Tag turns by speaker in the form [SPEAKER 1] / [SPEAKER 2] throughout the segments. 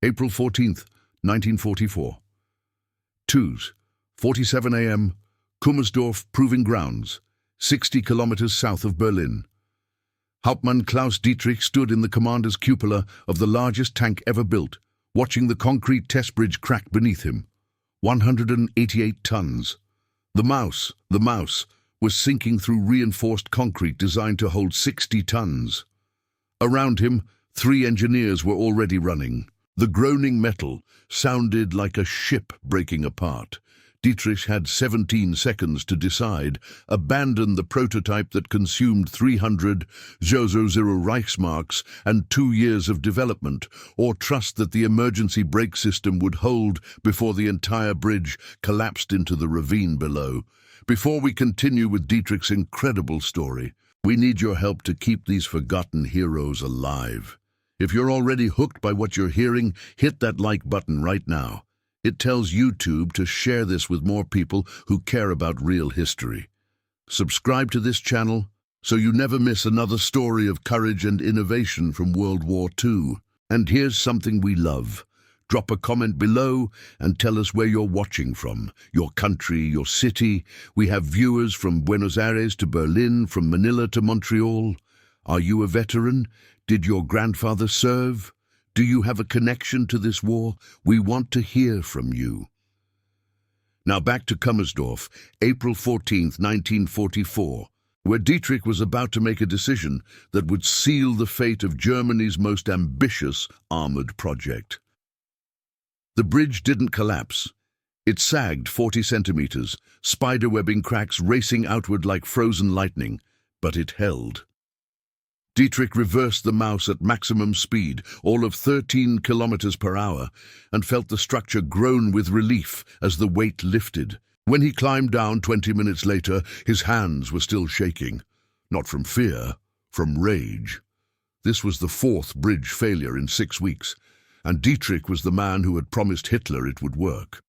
[SPEAKER 1] April 14th, 1944. 2s, 47 a.m., Kummersdorf Proving Grounds, 60 kilometers south of Berlin. Hauptmann Klaus Dietrich stood in the commander's cupola of the largest tank ever built, watching the concrete test bridge crack beneath him. 188 tons. The Maus, was sinking through reinforced concrete designed to hold 60 tons. Around him, 3 engineers were already running. The groaning metal sounded like a ship breaking apart. Dietrich had 17 seconds to decide: abandon the prototype that consumed 300 Reichsmarks and 2 years of development, or trust that the emergency brake system would hold before the entire bridge collapsed into the ravine below. Before we continue with Dietrich's incredible story, we need your help to keep these forgotten heroes alive. If you're already hooked by what you're hearing, hit that like button right now. It tells YouTube to share this with more people who care about real history. Subscribe to this channel so you never miss another story of courage and innovation from World War II. And here's something we love. Drop a comment below and tell us where you're watching from, your country, your city. We have viewers from Buenos Aires to Berlin, from Manila to Montreal. Are you a veteran? Did your grandfather serve? Do you have a connection to this war? We want to hear from you. Now back to Kummersdorf, April 14th, 1944, where Dietrich was about to make a decision that would seal the fate of Germany's most ambitious armored project. The bridge didn't collapse. It sagged 40 centimeters, spiderwebbing cracks racing outward like frozen lightning, but it held. Dietrich reversed the Maus at maximum speed, all of 13 kilometers per hour, and felt the structure groan with relief as the weight lifted. When he climbed down 20 minutes later, his hands were still shaking. Not from fear, from rage. This was the 4th bridge failure in 6 weeks, and Dietrich was the man who had promised Hitler it would work.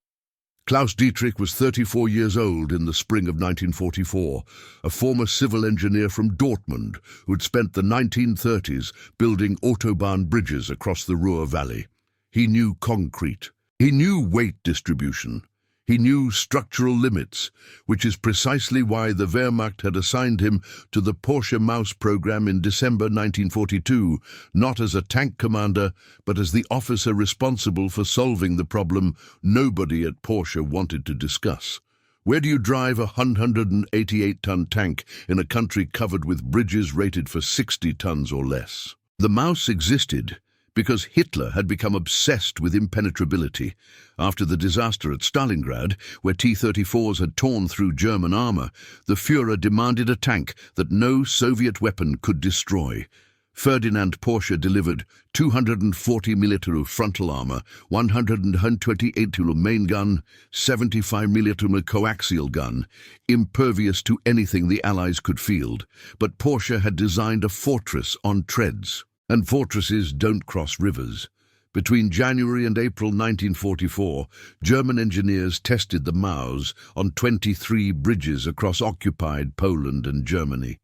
[SPEAKER 1] Klaus Dietrich was 34 years old in the spring of 1944, a former civil engineer from Dortmund who had spent the 1930s building Autobahn bridges across the Ruhr Valley. He knew concrete. He knew weight distribution. He knew structural limits, which is precisely why the Wehrmacht had assigned him to the Porsche Maus program in December 1942, not as a tank commander, but as the officer responsible for solving the problem nobody at Porsche wanted to discuss. Where do you drive a 188-ton tank in a country covered with bridges rated for 60 tons or less? The Maus existed because Hitler had become obsessed with impenetrability. After the disaster at Stalingrad, where T-34s had torn through German armor, the Führer demanded a tank that no Soviet weapon could destroy. Ferdinand Porsche delivered 240 mm frontal armor, 128 mm main gun, 75 mm coaxial gun, impervious to anything the Allies could field. But Porsche had designed a fortress on treads. And fortresses don't cross rivers. Between January and April 1944, German engineers tested the Maus on 23 bridges across occupied Poland and Germany.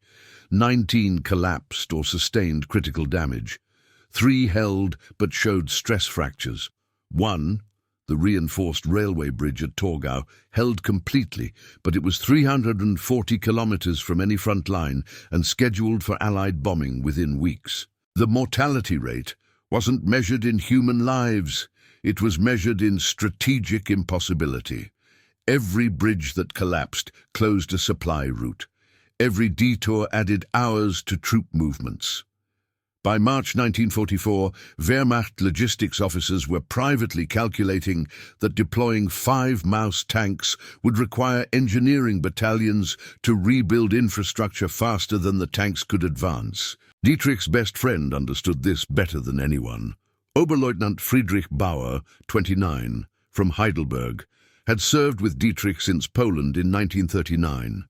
[SPEAKER 1] 19 collapsed or sustained critical damage. 3 held but showed stress fractures. 1, the reinforced railway bridge at Torgau, held completely, but it was 340 kilometers from any front line and scheduled for Allied bombing within weeks. The mortality rate wasn't measured in human lives. It was measured in strategic impossibility. Every bridge that collapsed closed a supply route. Every detour added hours to troop movements. By March 1944, Wehrmacht logistics officers were privately calculating that deploying 5 Maus tanks would require engineering battalions to rebuild infrastructure faster than the tanks could advance. Dietrich's best friend understood this better than anyone. Oberleutnant Friedrich Bauer, 29, from Heidelberg, had served with Dietrich since Poland in 1939.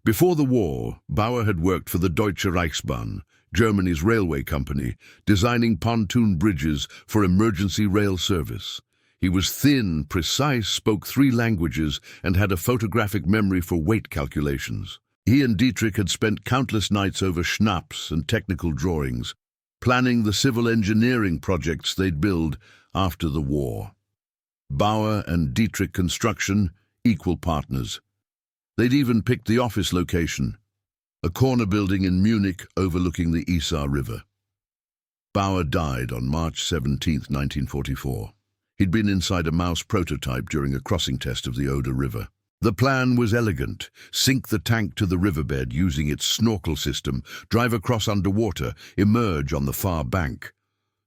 [SPEAKER 1] Before the war, Bauer had worked for the Deutsche Reichsbahn, Germany's railway company, designing pontoon bridges for emergency rail service. He was thin, precise, spoke 3 languages, and had a photographic memory for weight calculations. He and Dietrich had spent countless nights over schnapps and technical drawings, planning the civil engineering projects they'd build after the war. Bauer and Dietrich Construction, equal partners. They'd even picked the office location, a corner building in Munich overlooking the Isar River. Bauer died on March 17, 1944. He'd been inside a Maus prototype during a crossing test of the Oder River. The plan was elegant: sink the tank to the riverbed using its snorkel system, drive across underwater, emerge on the far bank.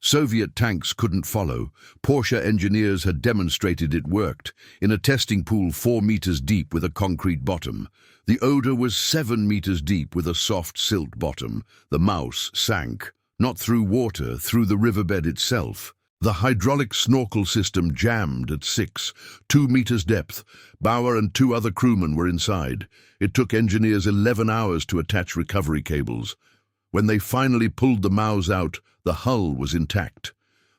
[SPEAKER 1] Soviet tanks couldn't follow. Porsche engineers had demonstrated it worked, in a testing pool 4 meters deep with a concrete bottom. The Oder was 7 meters deep with a soft silt bottom. The Maus sank, not through water, through the riverbed itself. The hydraulic snorkel system jammed at 2 meters depth. Bauer and 2 other crewmen were inside. It took engineers 11 hours to attach recovery cables. When they finally pulled the Maus out, the hull was intact.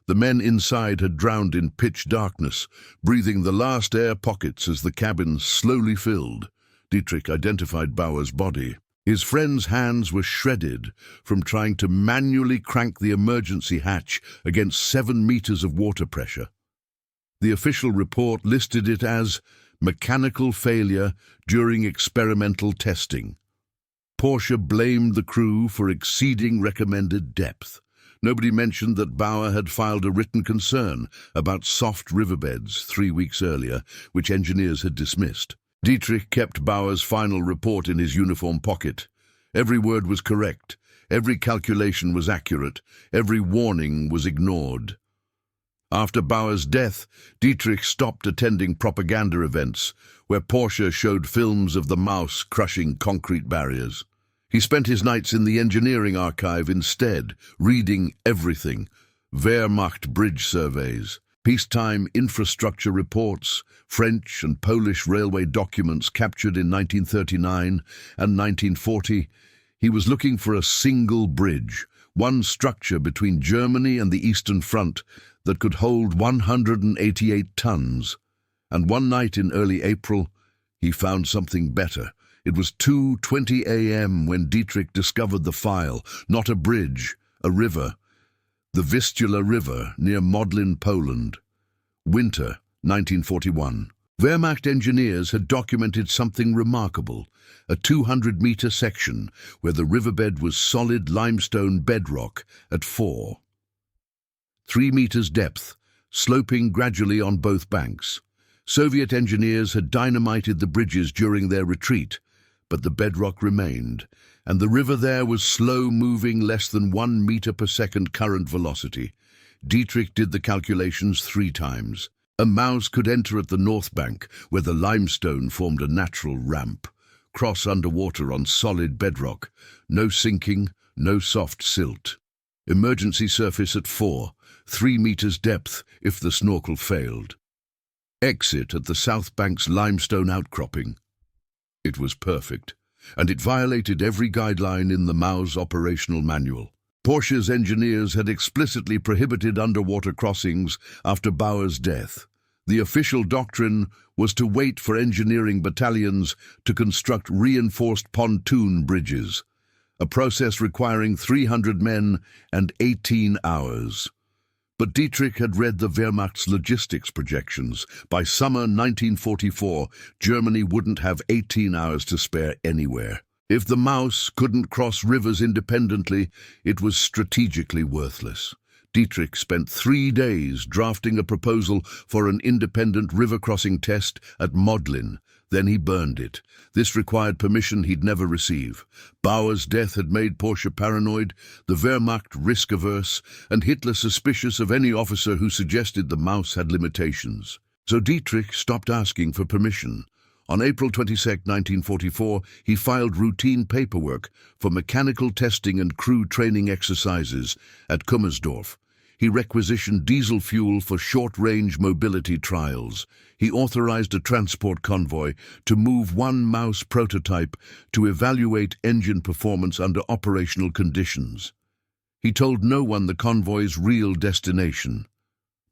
[SPEAKER 1] The men inside had drowned in pitch darkness, breathing the last air pockets as the cabin slowly filled. Dietrich identified Bauer's body. His friend's hands were shredded from trying to manually crank the emergency hatch against 7 meters of water pressure. The official report listed it as mechanical failure during experimental testing. Porsche blamed the crew for exceeding recommended depth. Nobody mentioned that Bauer had filed a written concern about soft riverbeds 3 weeks earlier, which engineers had dismissed. Dietrich kept Bauer's final report in his uniform pocket. Every word was correct, every calculation was accurate, every warning was ignored. After Bauer's death, Dietrich stopped attending propaganda events where Porsche showed films of the Maus crushing concrete barriers. He spent his nights in the engineering archive instead, reading everything: Wehrmacht bridge surveys, peacetime infrastructure reports, French and Polish railway documents captured in 1939 and 1940. He was looking for a single bridge, one structure between Germany and the Eastern Front that could hold 188 tons. And one night in early April, he found something better. It was 2:20 a.m. when Dietrich discovered the file, not a bridge, a river. The Vistula River near Modlin, Poland. Winter, 1941. Wehrmacht engineers had documented something remarkable: a 200-meter section where the riverbed was solid limestone bedrock at 3 meters depth, sloping gradually on both banks. Soviet engineers had dynamited the bridges during their retreat, but the bedrock remained, and the river there was slow-moving, less than 1 meter per second current velocity. Dietrich did the calculations 3 times. A Maus could enter at the north bank, where the limestone formed a natural ramp, cross underwater on solid bedrock, no sinking, no soft silt. Emergency surface at 3 meters depth if the snorkel failed. Exit at the south bank's limestone outcropping. It was perfect, and it violated every guideline in the Maus operational manual. Porsche's engineers had explicitly prohibited underwater crossings after Bauer's death. The official doctrine was to wait for engineering battalions to construct reinforced pontoon bridges, a process requiring 300 men and 18 hours. But Dietrich had read the Wehrmacht's logistics projections. By summer 1944, Germany wouldn't have 18 hours to spare anywhere. If the Maus couldn't cross rivers independently, it was strategically worthless. Dietrich spent 3 days drafting a proposal for an independent river crossing test at Modlin. Then he burned it. This required permission he'd never receive. Bauer's death had made Porsche paranoid, the Wehrmacht risk-averse, and Hitler suspicious of any officer who suggested the Maus had limitations. So Dietrich stopped asking for permission. On April 22, 1944, he filed routine paperwork for mechanical testing and crew training exercises at Kummersdorf. He requisitioned diesel fuel for short-range mobility trials. He authorized a transport convoy to move one Maus prototype to evaluate engine performance under operational conditions. He told no one the convoy's real destination: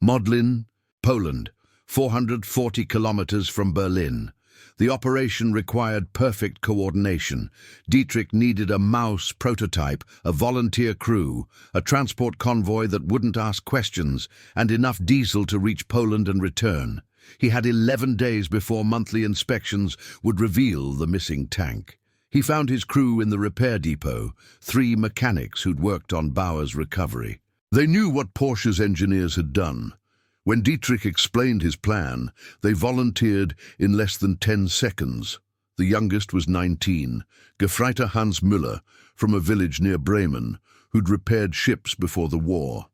[SPEAKER 1] Modlin, Poland, 440 kilometers from Berlin. The operation required perfect coordination. Dietrich needed a mouse prototype, a volunteer crew, a transport convoy that wouldn't ask questions, and enough diesel to reach Poland and return. He had 11 days before monthly inspections would reveal the missing tank. He found his crew in the repair depot, 3 mechanics who'd worked on Bauer's recovery. They knew what Porsche's engineers had done. When Dietrich explained his plan, they volunteered in less than 10 seconds. The youngest was 19, Gefreiter Hans Müller, from a village near Bremen, who'd repaired ships before the war.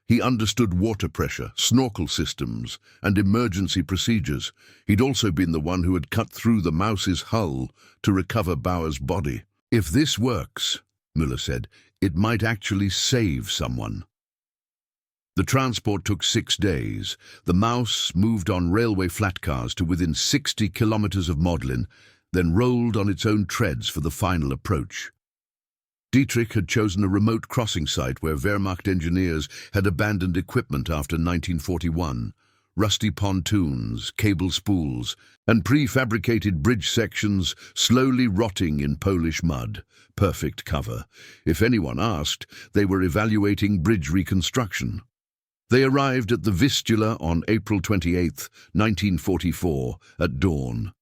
[SPEAKER 1] He understood water pressure, snorkel systems, and emergency procedures. He'd also been the one who had cut through the mouse's hull to recover Bauer's body. "If this works," Müller said, "it might actually save someone." The transport took 6 days. The mouse moved on railway flat cars to within 60 kilometers of Modlin, then rolled on its own treads for the final approach. Dietrich had chosen a remote crossing site where Wehrmacht engineers had abandoned equipment after 1941. Rusty pontoons, cable spools, and prefabricated bridge sections slowly rotting in Polish mud. Perfect cover. If anyone asked, they were evaluating bridge reconstruction. They arrived at the Vistula on April 28, 1944, at dawn.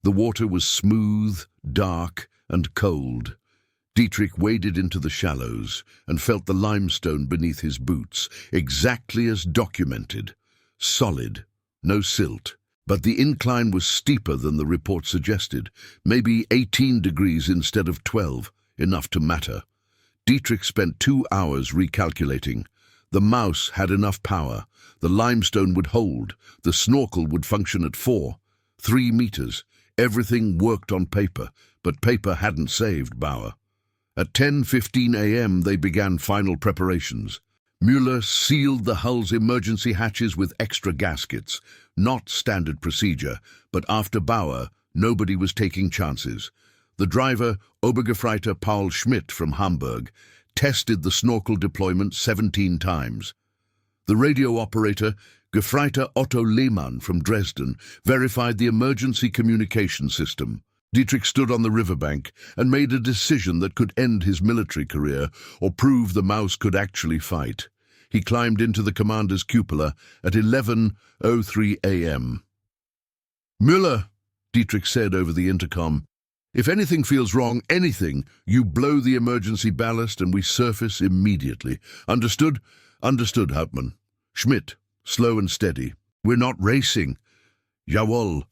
[SPEAKER 1] The water was smooth, dark, and cold. Dietrich waded into the shallows and felt the limestone beneath his boots, exactly as documented. Solid, no silt. But the incline was steeper than the report suggested, maybe 18 degrees instead of 12, enough to matter. Dietrich spent 2 hours recalculating. The mouse had enough power. The limestone would hold. The snorkel would function at 3 meters. Everything worked on paper, but paper hadn't saved Bauer. At 10:15 a.m. they began final preparations. Müller sealed the hull's emergency hatches with extra gaskets. Not standard procedure, but after Bauer, nobody was taking chances. The driver, Obergefreiter Paul Schmidt from Hamburg, tested the snorkel deployment 17 times. The radio operator, Gefreiter Otto Lehmann from Dresden, verified the emergency communication system. Dietrich stood on the riverbank and made a decision that could end his military career or prove the mouse could actually fight. He climbed into the commander's cupola at 11:03 a.m. "Müller," Dietrich said over the intercom, "if anything feels wrong, anything, you blow the emergency ballast and we surface immediately. Understood?" "Understood, Hauptmann." Schmidt, slow and steady. "We're not racing." "Jawohl."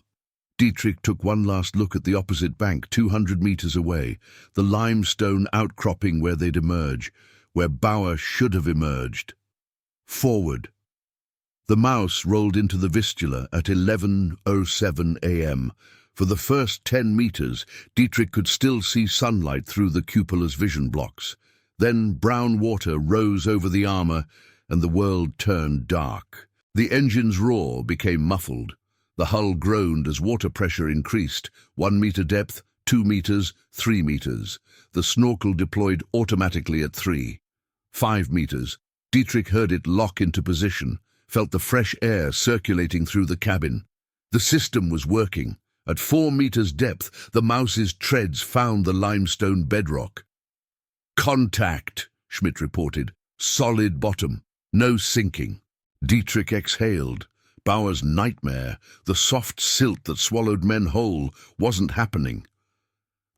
[SPEAKER 1] Dietrich took one last look at the opposite bank, 200 meters away, the limestone outcropping where they'd emerge, where Bauer should have emerged. Forward. The mouse rolled into the Vistula at 11:07 a.m. For the first 10 meters, Dietrich could still see sunlight through the cupola's vision blocks. Then brown water rose over the armor, and the world turned dark. The engine's roar became muffled. The hull groaned as water pressure increased, 1 meter depth, 2 meters, 3 meters. The snorkel deployed automatically at 3. 5 meters. Dietrich heard it lock into position, felt the fresh air circulating through the cabin. The system was working. At 4 meters depth, the mouse's treads found the limestone bedrock. "Contact," Schmidt reported. "Solid bottom. No sinking." Dietrich exhaled. Bauer's nightmare, the soft silt that swallowed men whole, wasn't happening.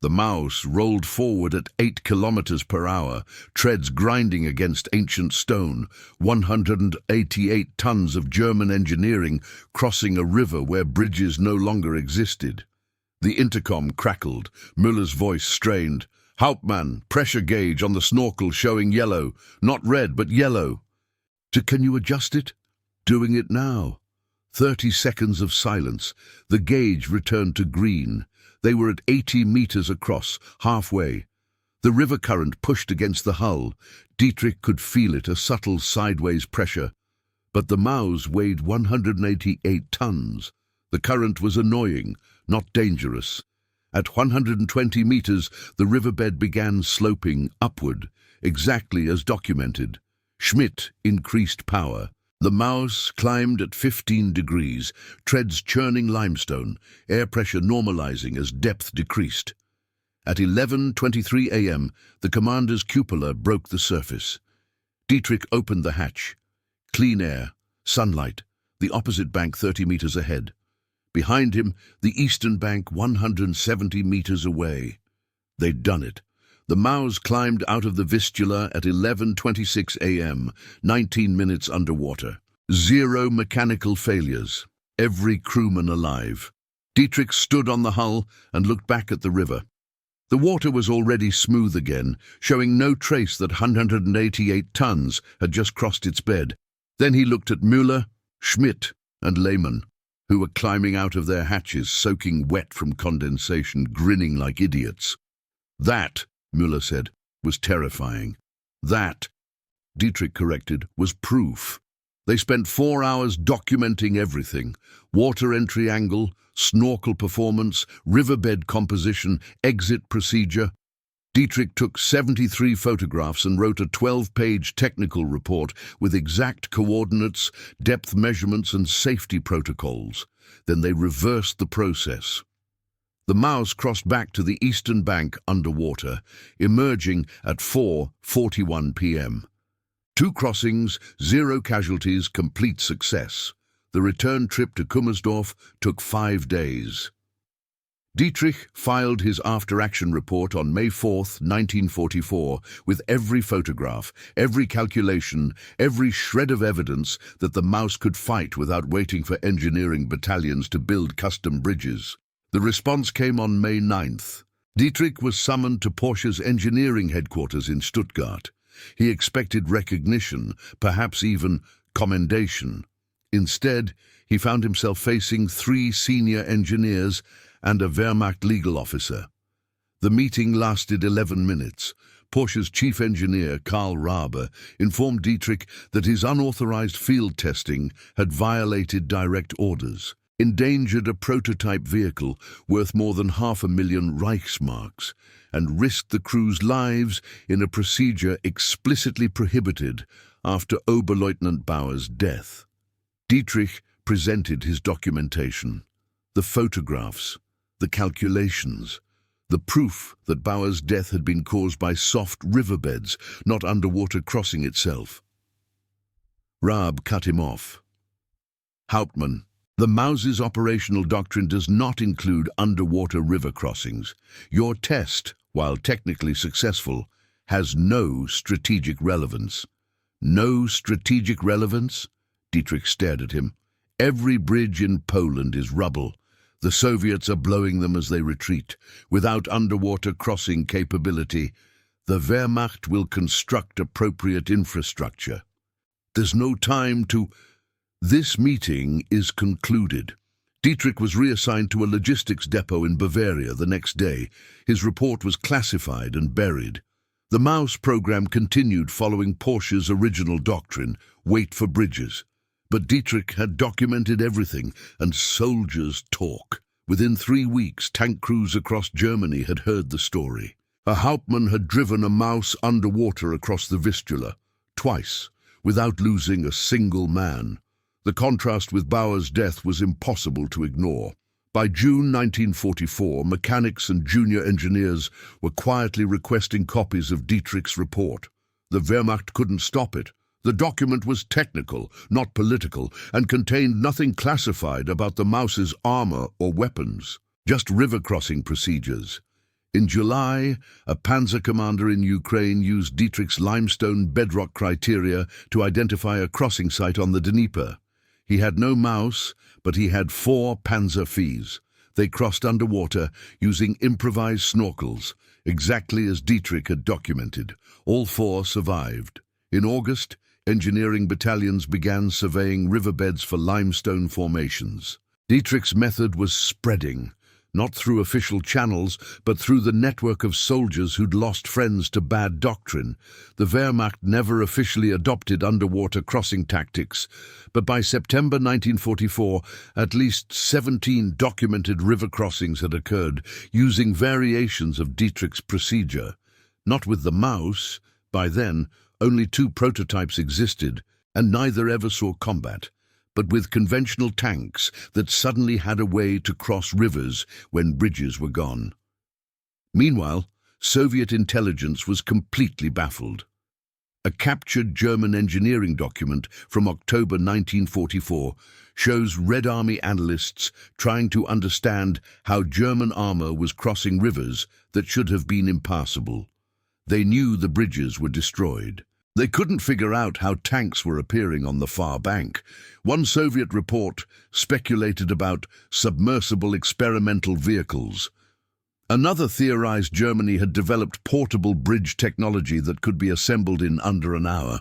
[SPEAKER 1] The mouse rolled forward at 8 kilometers per hour, treads grinding against ancient stone, 188 tons of German engineering crossing a river where bridges no longer existed. The intercom crackled, Müller's voice strained. "Hauptmann, pressure gauge on the snorkel showing yellow, not red but yellow." "Can you adjust it?" "Doing it now." 30 seconds of silence. The gauge returned to green. They were at 80 meters across, halfway. The river current pushed against the hull. Dietrich could feel it, a subtle sideways pressure. But the mouse weighed 188 tons. The current was annoying, not dangerous. At 120 meters, the riverbed began sloping upward, exactly as documented. Schmidt increased power. The Maus climbed at 15 degrees, treads churning limestone, air pressure normalizing as depth decreased. At 11:23 a.m., the commander's cupola broke the surface. Dietrich opened the hatch. Clean air, sunlight, the opposite bank 30 meters ahead. Behind him, the eastern bank 170 meters away. They'd done it. The Maus climbed out of the Vistula at 11:26 a.m., 19 minutes underwater. 0 mechanical failures. Every crewman alive. Dietrich stood on the hull and looked back at the river. The water was already smooth again, showing no trace that 188 tons had just crossed its bed. Then he looked at Müller, Schmidt, and Lehmann, who were climbing out of their hatches, soaking wet from condensation, grinning like idiots. That, Müller said, was terrifying. That, Dietrich corrected, was proof. They spent 4 hours documenting everything: water entry angle, snorkel performance, riverbed composition, exit procedure. Dietrich took 73 photographs and wrote a 12-page technical report with exact coordinates, depth measurements and safety protocols. Then they reversed the process. The Maus crossed back to the eastern bank underwater, emerging at 4:41 p.m. 2 crossings, 0 casualties, complete success. The return trip to Kummersdorf took 5 days. Dietrich filed his after-action report on May 4, 1944, with every photograph, every calculation, every shred of evidence that the Maus could fight without waiting for engineering battalions to build custom bridges. The response came on May 9th. Dietrich was summoned to Porsche's engineering headquarters in Stuttgart. He expected recognition, perhaps even commendation. Instead, he found himself facing 3 senior engineers and a Wehrmacht legal officer. The meeting lasted 11 minutes. Porsche's chief engineer, Karl Rabe, informed Dietrich that his unauthorized field testing had violated direct orders, endangered a prototype vehicle worth more than 500,000 Reichsmarks, and risked the crew's lives in a procedure explicitly prohibited after Oberleutnant Bauer's death. Dietrich presented his documentation, the photographs, the calculations, the proof that Bauer's death had been caused by soft riverbeds, not underwater crossing itself. Raab cut him off. Hauptmann, the Maus's operational doctrine does not include underwater river crossings. Your test, while technically successful, has no strategic relevance. No strategic relevance? Dietrich stared at him. Every bridge in Poland is rubble. The Soviets are blowing them as they retreat. Without underwater crossing capability, the Wehrmacht will construct appropriate infrastructure. There's no time to... This meeting is concluded. Dietrich was reassigned to a logistics depot in Bavaria the next day. His report was classified and buried. The Maus program continued following Porsche's original doctrine, wait for bridges. But Dietrich had documented everything, and soldiers talk. Within 3 weeks, tank crews across Germany had heard the story. A Hauptmann had driven a Maus underwater across the Vistula, twice, without losing a single man. The contrast with Bauer's death was impossible to ignore. By June 1944, mechanics and junior engineers were quietly requesting copies of Dietrich's report. The Wehrmacht couldn't stop it. The document was technical, not political, and contained nothing classified about the Maus's armor or weapons, just river crossing procedures. In July, a panzer commander in Ukraine used Dietrich's limestone bedrock criteria to identify a crossing site on the Dnieper. He had no Maus, but he had 4 Panzer Vs. They crossed underwater using improvised snorkels, exactly as Dietrich had documented. All 4 survived. In August, engineering battalions began surveying riverbeds for limestone formations. Dietrich's method was spreading, not through official channels, but through the network of soldiers who'd lost friends to bad doctrine. The Wehrmacht never officially adopted underwater crossing tactics, but by September 1944, at least 17 documented river crossings had occurred, using variations of Dietrich's procedure. Not with the Maus. By then, only 2 prototypes existed, and neither ever saw combat, but with conventional tanks that suddenly had a way to cross rivers when bridges were gone. Meanwhile, Soviet intelligence was completely baffled. A captured German engineering document from October 1944 shows Red Army analysts trying to understand how German armor was crossing rivers that should have been impassable. They knew the bridges were destroyed. They couldn't figure out how tanks were appearing on the far bank. One Soviet report speculated about submersible experimental vehicles. Another theorized Germany had developed portable bridge technology that could be assembled in under an hour.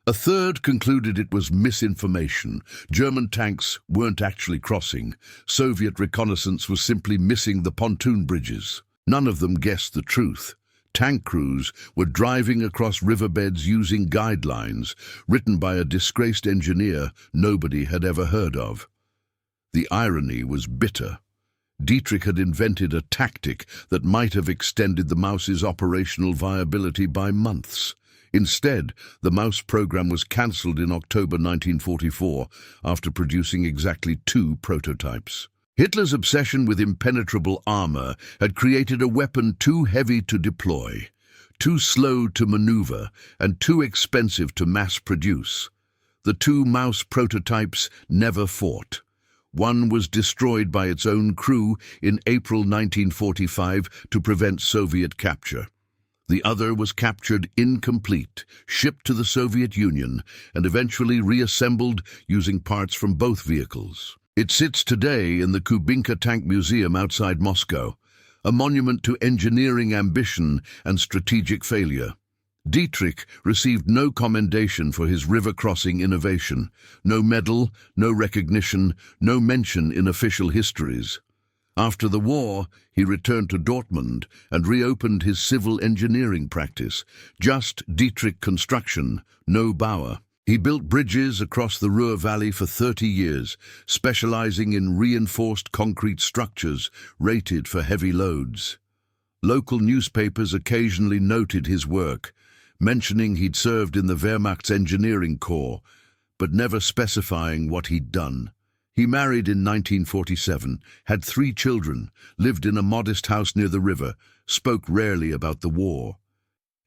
[SPEAKER 1] A third concluded it was misinformation. German tanks weren't actually crossing. Soviet reconnaissance was simply missing the pontoon bridges. None of them guessed the truth. Tank crews were driving across riverbeds using guidelines written by a disgraced engineer nobody had ever heard of. The irony was bitter. Dietrich had invented a tactic that might have extended the Maus's operational viability by months. Instead, the Maus program was cancelled in October 1944 after producing exactly 2 prototypes. Hitler's obsession with impenetrable armor had created a weapon too heavy to deploy, too slow to maneuver, and too expensive to mass produce. The 2 Maus prototypes never fought. One was destroyed by its own crew in April 1945 to prevent Soviet capture. The other was captured incomplete, shipped to the Soviet Union, and eventually reassembled using parts from both vehicles. It sits today in the Kubinka Tank Museum outside Moscow, a monument to engineering ambition and strategic failure. Dietrich received no commendation for his river-crossing innovation, no medal, no recognition, no mention in official histories. After the war, he returned to Dortmund and reopened his civil engineering practice, just Dietrich construction, no Bauer. He built bridges across the Ruhr Valley for 30 years, specializing in reinforced concrete structures rated for heavy loads. Local newspapers occasionally noted his work, mentioning he'd served in the Wehrmacht's engineering corps, but never specifying what he'd done. He married in 1947, had 3 children, lived in a modest house near the river, spoke rarely about the war.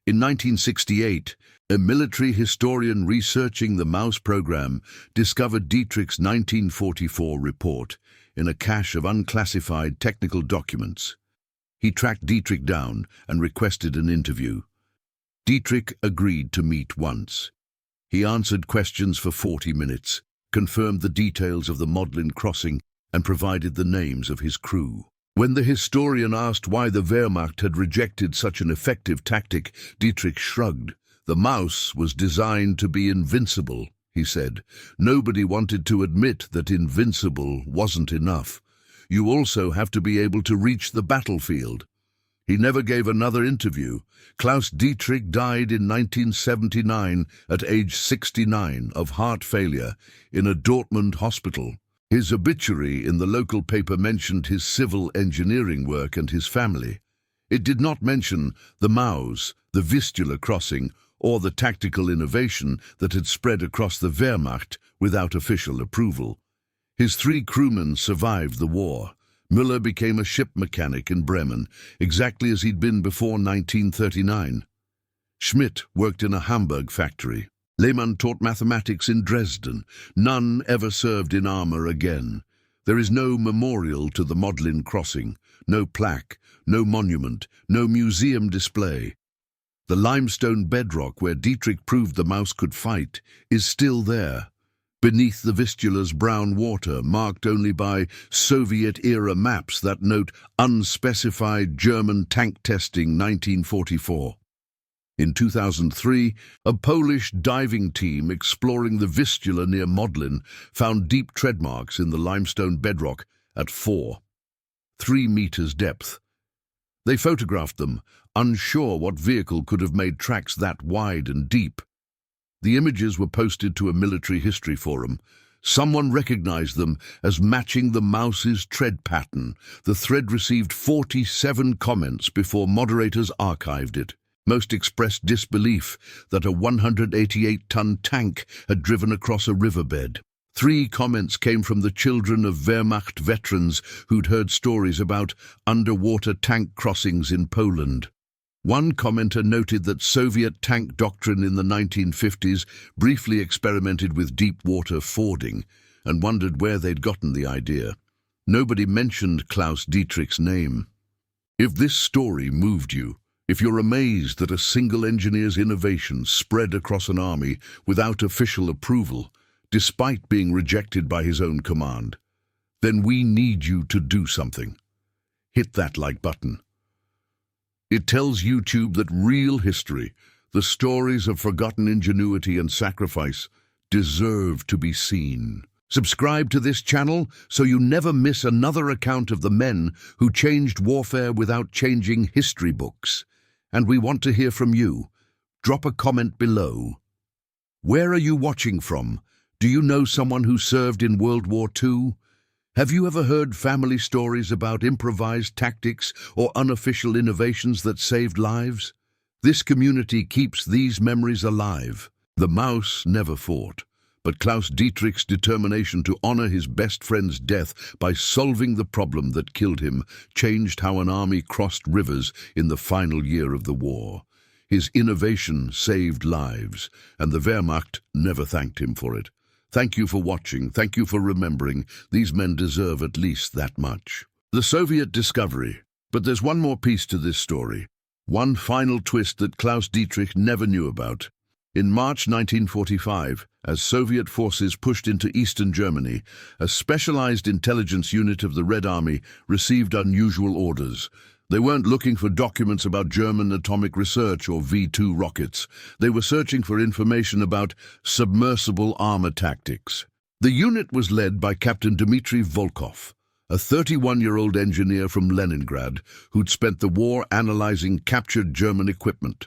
[SPEAKER 1] In 1968, a military historian researching the Maus program discovered Dietrich's 1944 report in a cache of unclassified technical documents. He tracked Dietrich down and requested an interview. Dietrich agreed to meet once. He answered questions for 40 minutes, confirmed the details of the Modlin crossing, and provided the names of his crew. When the historian asked why the Wehrmacht had rejected such an effective tactic, Dietrich shrugged. The Maus was designed to be invincible, he said. Nobody wanted to admit that invincible wasn't enough. You also have to be able to reach the battlefield. He never gave another interview. Klaus Dietrich died in 1979 at age 69 of heart failure in a Dortmund hospital. His obituary in the local paper mentioned his civil engineering work and his family. It did not mention the Maus, the Vistula crossing, or the tactical innovation that had spread across the Wehrmacht without official approval. His 3 crewmen survived the war. Müller became a ship mechanic in Bremen, exactly as he'd been before 1939. Schmidt worked in a Hamburg factory. Lehmann taught mathematics in Dresden. None ever served in armor again. There is no memorial to the Modlin crossing, no plaque, no monument, no museum display. The limestone bedrock where Dietrich proved the Maus could fight is still there, beneath the Vistula's brown water, marked only by Soviet-era maps that note unspecified German tank testing 1944. In 2003, a Polish diving team exploring the Vistula near Modlin found deep tread marks in the limestone bedrock at 3 meters depth. They photographed them, unsure what vehicle could have made tracks that wide and deep. The images were posted to a military history forum. Someone recognized them as matching the Maus's tread pattern. The thread received 47 comments before moderators archived it. Most expressed disbelief that a 188-ton tank had driven across a riverbed. 3 comments came from the children of Wehrmacht veterans who'd heard stories about underwater tank crossings in Poland. One commenter noted that Soviet tank doctrine in the 1950s briefly experimented with deep-water fording and wondered where they'd gotten the idea. Nobody mentioned Klaus Dietrich's name. If this story moved you, if you're amazed that a single engineer's innovation spread across an army without official approval, despite being rejected by his own command, then we need you to do something. Hit that like button. It tells YouTube that real history, the stories of forgotten ingenuity and sacrifice, deserve to be seen. Subscribe to this channel so you never miss another account of the men who changed warfare without changing history books. And we want to hear from you. Drop a comment below. Where are you watching from? Do you know someone who served in World War II? Have you ever heard family stories about improvised tactics or unofficial innovations that saved lives? This community keeps these memories alive. The mouse never fought, but Klaus Dietrich's determination to honor his best friend's death by solving the problem that killed him changed how an army crossed rivers in the final year of the war. His innovation saved lives, and the Wehrmacht never thanked him for it. Thank you for watching. Thank you for remembering. These men deserve at least that much. The Soviet discovery. But there's one more piece to this story. One final twist that Klaus Dietrich never knew about. In March 1945, as Soviet forces pushed into eastern Germany, a specialized intelligence unit of the Red Army received unusual orders. They weren't looking for documents about German atomic research or V-2 rockets. They were searching for information about submersible armor tactics. The unit was led by Captain Dmitry Volkov, a 31-year-old engineer from Leningrad who'd spent the war analyzing captured German equipment.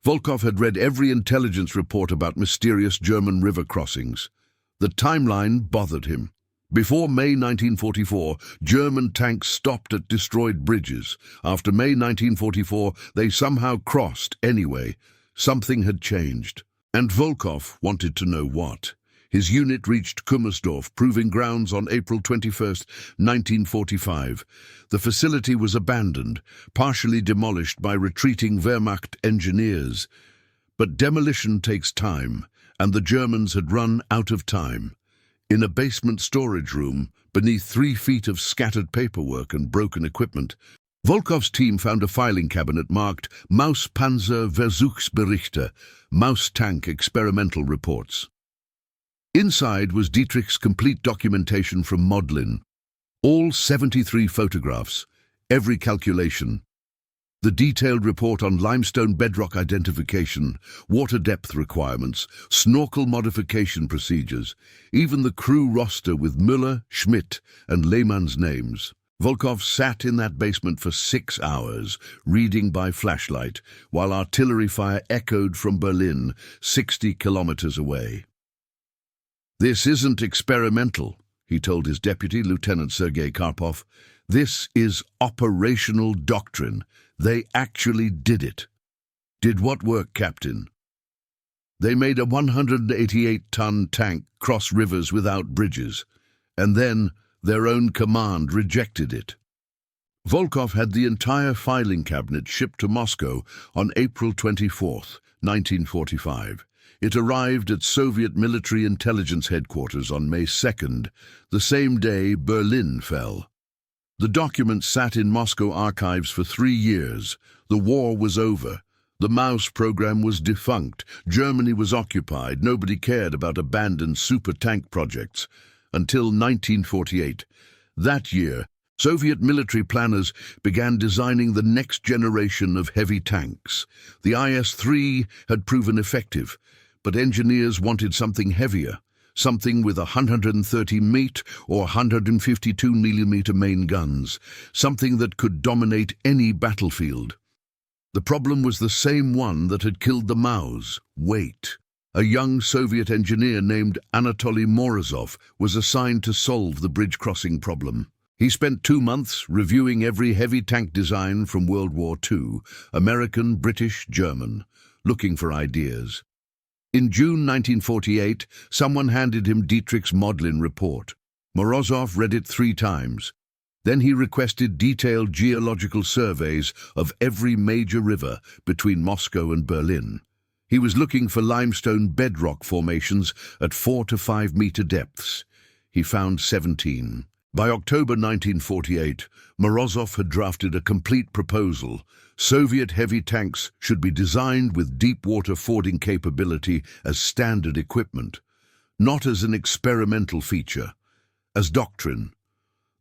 [SPEAKER 1] Volkov had read every intelligence report about mysterious German river crossings. The timeline bothered him. Before May 1944, German tanks stopped at destroyed bridges. After May 1944, they somehow crossed anyway. Something had changed. And Volkov wanted to know what. His unit reached Kummersdorf Proving Grounds on April 21, 1945. The facility was abandoned, partially demolished by retreating Wehrmacht engineers. But demolition takes time, and the Germans had run out of time. In a basement storage room, beneath 3 feet of scattered paperwork and broken equipment, Volkov's team found a filing cabinet marked Mauspanzer Versuchsberichte, Mouse Tank Experimental Reports. Inside was Dietrich's complete documentation from Modlin, all 73 photographs, every calculation, the detailed report on limestone bedrock identification, water depth requirements, snorkel modification procedures, even the crew roster with Müller, Schmidt, and Lehmann's names. Volkov sat in that basement for 6 hours, reading by flashlight, while artillery fire echoed from Berlin, 60 kilometers away. "This isn't experimental," he told his deputy, Lieutenant Sergei Karpov. "This is operational doctrine. They actually did it." "Did what work, Captain?" "They made a 188-ton tank cross rivers without bridges, and then their own command rejected it." Volkov had the entire filing cabinet shipped to Moscow on April 24, 1945. It arrived at Soviet military intelligence headquarters on May 2nd, the same day Berlin fell. The document sat in Moscow archives for 3 years. The war was over. The Maus program was defunct. Germany was occupied. Nobody cared about abandoned super tank projects. Until 1948. That year, Soviet military planners began designing the next generation of heavy tanks. The IS-3 had proven effective, but engineers wanted something heavier. Something with 130 meat or 152 mm main guns, something that could dominate any battlefield. The problem was the same one that had killed the Maus: weight. A young Soviet engineer named Anatoly Morozov was assigned to solve the bridge crossing problem. He spent 2 months reviewing every heavy tank design from World War II, American, British, German, looking for ideas. In June 1948, someone handed him Dietrich's Modlin report. Morozov read it 3 times. Then he requested detailed geological surveys of every major river between Moscow and Berlin. He was looking for limestone bedrock formations at 4 to 5 meter depths. He found 17. By October 1948, Morozov had drafted a complete proposal. Soviet heavy tanks should be designed with deep-water fording capability as standard equipment, not as an experimental feature, as doctrine.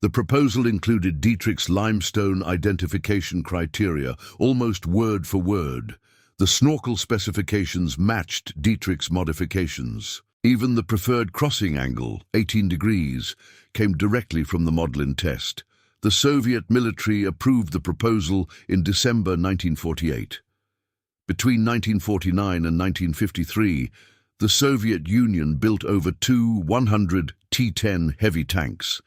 [SPEAKER 1] The proposal included Dietrich's limestone identification criteria, almost word for word. The snorkel specifications matched Dietrich's modifications. Even the preferred crossing angle, 18 degrees, came directly from the Modlin test. The Soviet military approved the proposal in December 1948. Between 1949 and 1953, the Soviet Union built over 100 T-10 heavy tanks.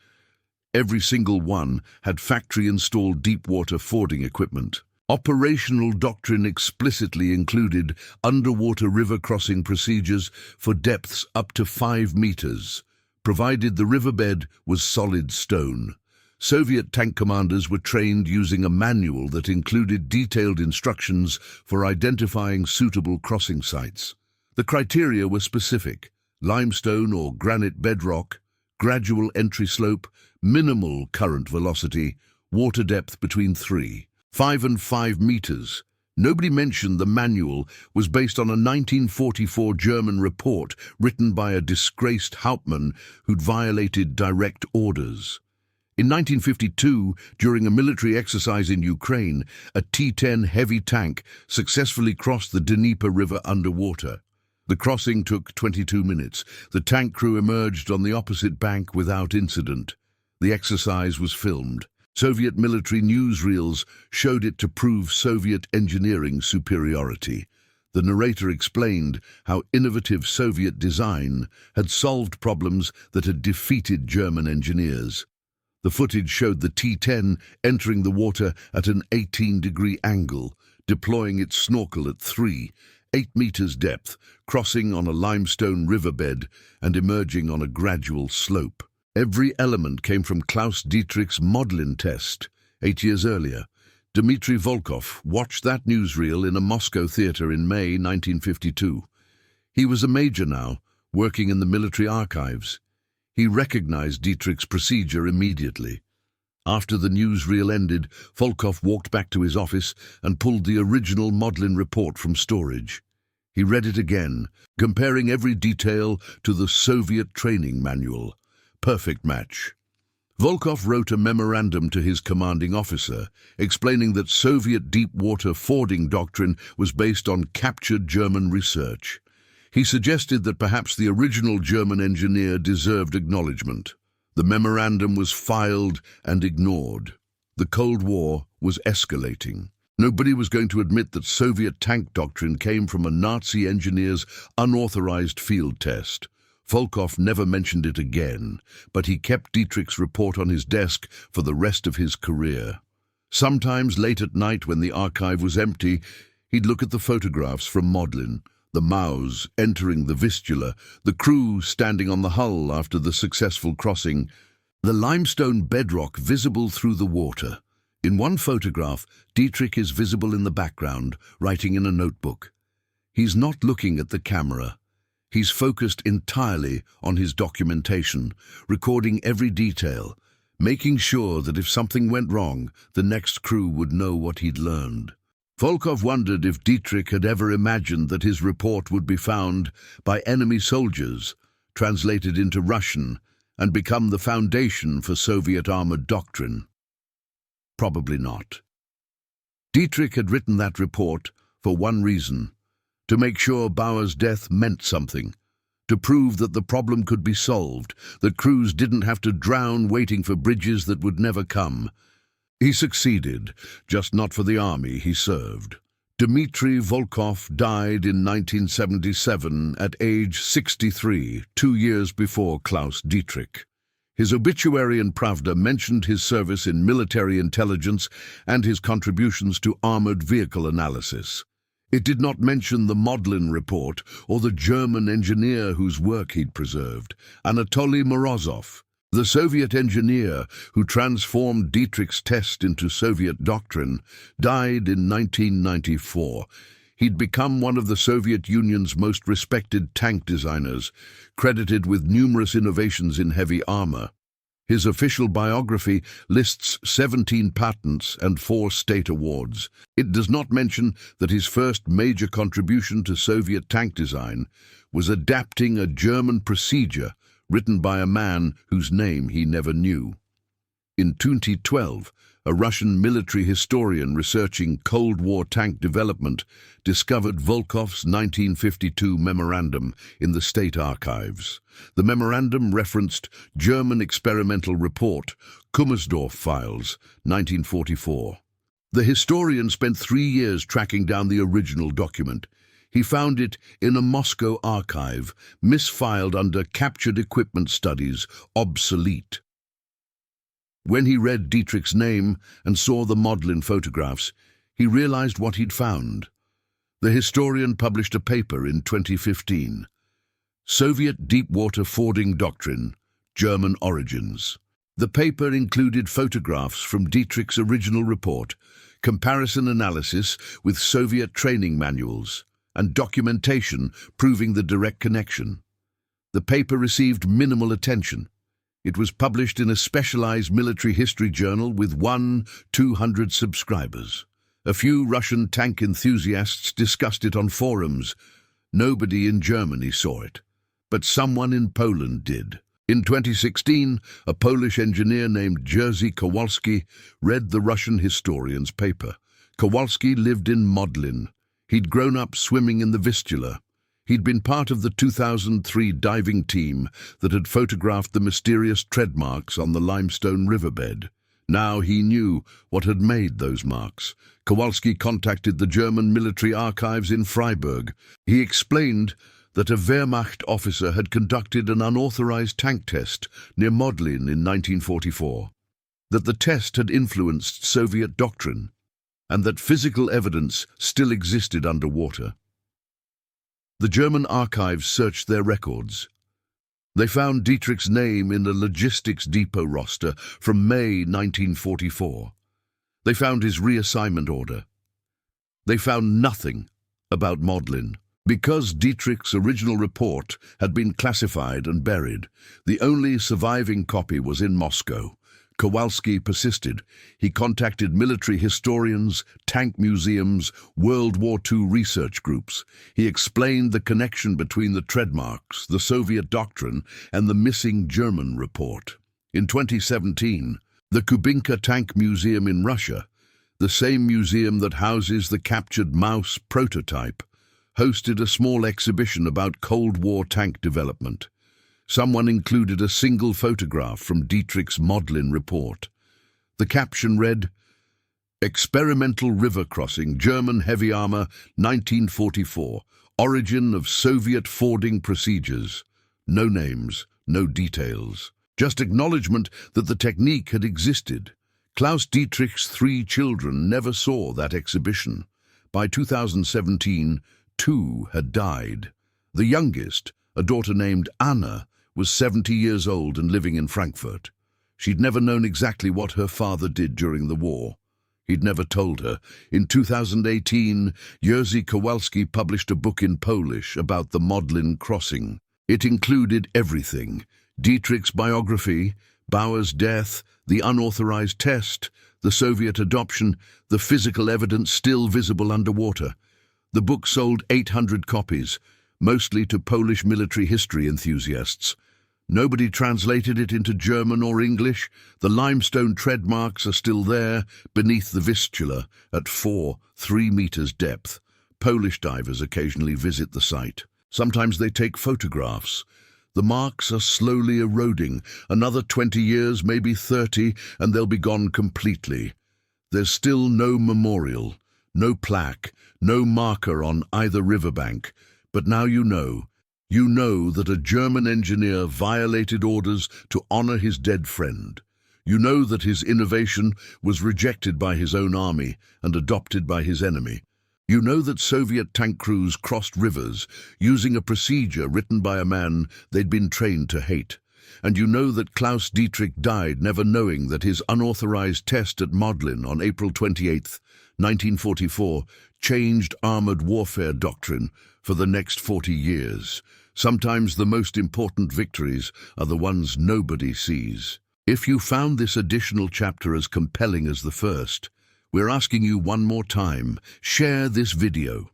[SPEAKER 1] Every single one had factory-installed deep-water fording equipment. Operational doctrine explicitly included underwater river crossing procedures for depths up to 5 meters, provided the riverbed was solid stone. Soviet tank commanders were trained using a manual that included detailed instructions for identifying suitable crossing sites. The criteria were specific: limestone or granite bedrock, gradual entry slope, minimal current velocity, water depth between 5 and 5 meters. Nobody mentioned the manual was based on a 1944 German report written by a disgraced Hauptmann who'd violated direct orders. In 1952, during a military exercise in Ukraine, a T-10 heavy tank successfully crossed the Dnieper River underwater. The crossing took 22 minutes. The tank crew emerged on the opposite bank without incident. The exercise was filmed. Soviet military newsreels showed it to prove Soviet engineering superiority. The narrator explained how innovative Soviet design had solved problems that had defeated German engineers. The footage showed the T-10 entering the water at an 18-degree angle, deploying its snorkel at 8 meters depth, crossing on a limestone riverbed and emerging on a gradual slope. Every element came from Klaus Dietrich's Modlin test 8 years earlier. Dmitry Volkov watched that newsreel in a Moscow theater in May 1952. He was a major now, working in the military archives. He recognized Dietrich's procedure immediately. After the newsreel ended, Volkov walked back to his office and pulled the original Modlin report from storage. He read it again, comparing every detail to the Soviet training manual. Perfect match. Volkov wrote a memorandum to his commanding officer, explaining that Soviet deep-water fording doctrine was based on captured German research. He suggested that perhaps the original German engineer deserved acknowledgement. The memorandum was filed and ignored. The Cold War was escalating. Nobody was going to admit that Soviet tank doctrine came from a Nazi engineer's unauthorized field test. Volkov never mentioned it again, but he kept Dietrich's report on his desk for the rest of his career. Sometimes late at night when the archive was empty, he'd look at the photographs from Modlin, the Maus entering the Vistula, the crew standing on the hull after the successful crossing, the limestone bedrock visible through the water. In one photograph, Dietrich is visible in the background, writing in a notebook. He's not looking at the camera. He's focused entirely on his documentation, recording every detail, making sure that if something went wrong, the next crew would know what he'd learned. Volkov wondered if Dietrich had ever imagined that his report would be found by enemy soldiers, translated into Russian, and become the foundation for Soviet armored doctrine. Probably not. Dietrich had written that report for one reason: to make sure Bauer's death meant something, to prove that the problem could be solved, that crews didn't have to drown waiting for bridges that would never come. He succeeded, just not for the army he served. Dmitry Volkov died in 1977 at age 63, 2 years before Klaus Dietrich. His obituary in Pravda mentioned his service in military intelligence and his contributions to armored vehicle analysis. It did not mention the Modlin report or the German engineer whose work he'd preserved, Anatoly Morozov. The Soviet engineer who transformed Dietrich's test into Soviet doctrine died in 1994. He'd become one of the Soviet Union's most respected tank designers, credited with numerous innovations in heavy armor. His official biography lists 17 patents and 4 state awards. It does not mention that his first major contribution to Soviet tank design was adapting a German procedure written by a man whose name he never knew. In 2012, a Russian military historian researching Cold War tank development discovered Volkov's 1952 memorandum in the state archives. The memorandum referenced German experimental report, Kummersdorf Files, 1944. The historian spent 3 years tracking down the original document. He found it in a Moscow archive, misfiled under Captured Equipment Studies, obsolete. When he read Dietrich's name and saw the Modlin photographs, he realized what he'd found. The historian published a paper in 2015, Soviet Deep-Water Fording Doctrine, German Origins. The paper included photographs from Dietrich's original report, comparison analysis with Soviet training manuals, and documentation proving the direct connection. The paper received minimal attention. It was published in a specialized military history journal with 200 subscribers. A few Russian tank enthusiasts discussed it on forums. Nobody in Germany saw it, but someone in Poland did. In 2016, a Polish engineer named Jerzy Kowalski read the Russian historian's paper. Kowalski lived in Modlin. He'd grown up swimming in the Vistula. He'd been part of the 2003 diving team that had photographed the mysterious tread marks on the limestone riverbed. Now he knew what had made those marks. Kowalski contacted the German military archives in Freiburg. He explained that a Wehrmacht officer had conducted an unauthorized tank test near Modlin in 1944, that the test had influenced Soviet doctrine, and that physical evidence still existed underwater. The German archives searched their records. They found Dietrich's name in a logistics depot roster from May 1944. They found his reassignment order. They found nothing about Modlin. Because Dietrich's original report had been classified and buried, the only surviving copy was in Moscow. Kowalski persisted. He contacted military historians, tank museums, World War II research groups. He explained the connection between the tread marks, the Soviet doctrine, and the missing German report. In 2017, the Kubinka Tank Museum in Russia, the same museum that houses the captured Maus prototype, hosted a small exhibition about Cold War tank development. Someone included a single photograph from Dietrich's Modlin report. The caption read, Experimental River Crossing, German Heavy Armor, 1944, Origin of Soviet Fording Procedures. No names, no details. Just acknowledgement that the technique had existed. Klaus Dietrich's 3 children never saw that exhibition. By 2017, 2 had died. The youngest, a daughter named Anna, was 70 years old and living in Frankfurt. She'd never known exactly what her father did during the war. He'd never told her. In 2018, Jerzy Kowalski published a book in Polish about the Modlin crossing. It included everything: Dietrich's biography, Bauer's death, the unauthorized test, the Soviet adoption, the physical evidence still visible underwater. The book sold 800 copies, mostly to Polish military history enthusiasts. Nobody translated it into German or English. The limestone tread marks are still there, beneath the Vistula, at 3 meters depth. Polish divers occasionally visit the site. Sometimes they take photographs. The marks are slowly eroding. Another 20 years, maybe 30, and they'll be gone completely. There's still no memorial, no plaque, no marker on either riverbank. But now you know. You know that a German engineer violated orders to honor his dead friend. You know that his innovation was rejected by his own army and adopted by his enemy. You know that Soviet tank crews crossed rivers using a procedure written by a man they'd been trained to hate. And you know that Klaus Dietrich died never knowing that his unauthorized test at Modlin on April 28, 1944, changed armored warfare doctrine for the next 40 years. Sometimes the most important victories are the ones nobody sees. If you found this additional chapter as compelling as the first, we're asking you one more time, share this video.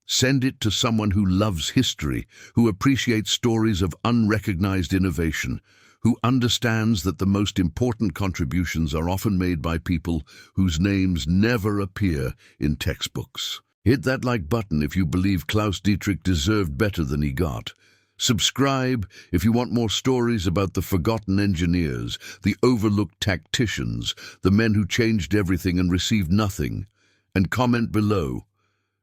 [SPEAKER 1] Send it to someone who loves history, who appreciates stories of unrecognized innovation, who understands that the most important contributions are often made by people whose names never appear in textbooks. Hit that like button if you believe Klaus Dietrich deserved better than he got. Subscribe if you want more stories about the forgotten engineers, the overlooked tacticians, the men who changed everything and received nothing. And comment below.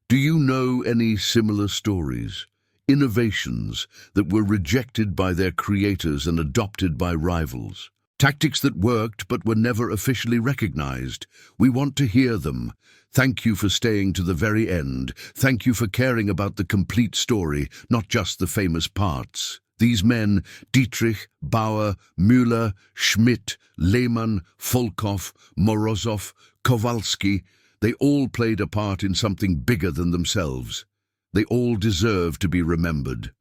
[SPEAKER 1] Do you know any similar stories? Innovations that were rejected by their creators and adopted by rivals. Tactics that worked but were never officially recognized. We want to hear them. Thank you for staying to the very end. Thank you for caring about the complete story, not just the famous parts. These men, Dietrich, Bauer, Müller, Schmidt, Lehmann, Volkov, Morozov, Kowalski, they all played a part in something bigger than themselves. They all deserve to be remembered.